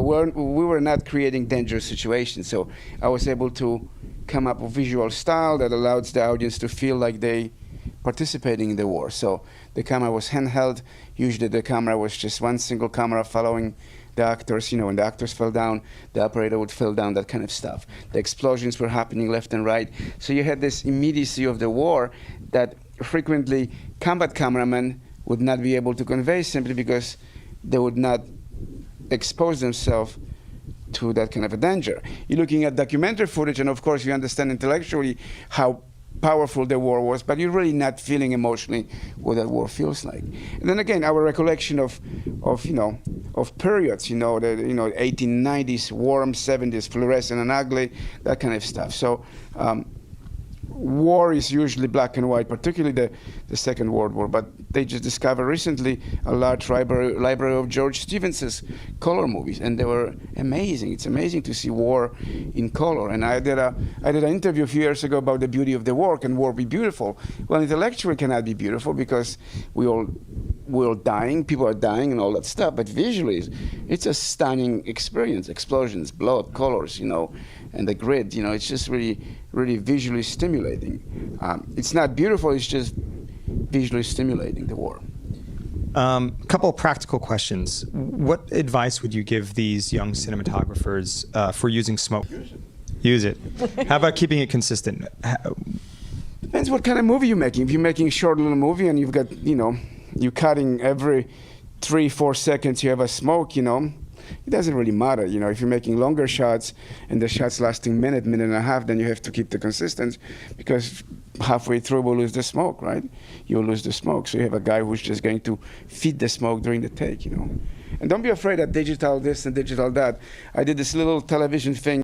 well, we were not creating dangerous situations. So I was able to come up with visual style that allowed the audience to feel like they participating in the war. So the camera was handheld. Usually the camera was just one single camera following the actors. You know, when the actors fell down, the operator would fall down, that kind of stuff. The explosions were happening left and right. So you had this immediacy of the war that frequently combat cameramen would not be able to convey, simply because they would not expose themselves to that kind of a danger. You're looking at documentary footage, and of course you understand intellectually how powerful the war was, but you're really not feeling emotionally what that war feels like. And then again, our recollection of periods, the 1890s, warm, 70s, fluorescent and ugly, that kind of stuff. So war is usually black and white, particularly the Second World War, but they just discovered recently a large library of George Stevens's color movies, and they were amazing. It's amazing to see war in color. And I did an interview a few years ago about the beauty of the war. Can war be beautiful? Well, intellectually it cannot be beautiful because we're all dying, people are dying and all that stuff, but visually it's a stunning experience. Explosions, blood, colors, and the grid, it's just really, really visually stimulating. It's not beautiful, it's just visually stimulating, the war. Couple of practical questions. What advice would you give these young cinematographers for using smoke? Use it. How about keeping it consistent? Depends what kind of movie you're making. If you're making a short little movie and you've got, you're cutting every 3-4 seconds, you have a smoke, it doesn't really matter. If you're making longer shots and the shots lasting minute and a half, then you have to keep the consistency, because halfway through we'll lose the smoke, right? You'll lose the smoke. So you have a guy who's just going to feed the smoke during the take, And don't be afraid of digital this and digital that. I did this little television thing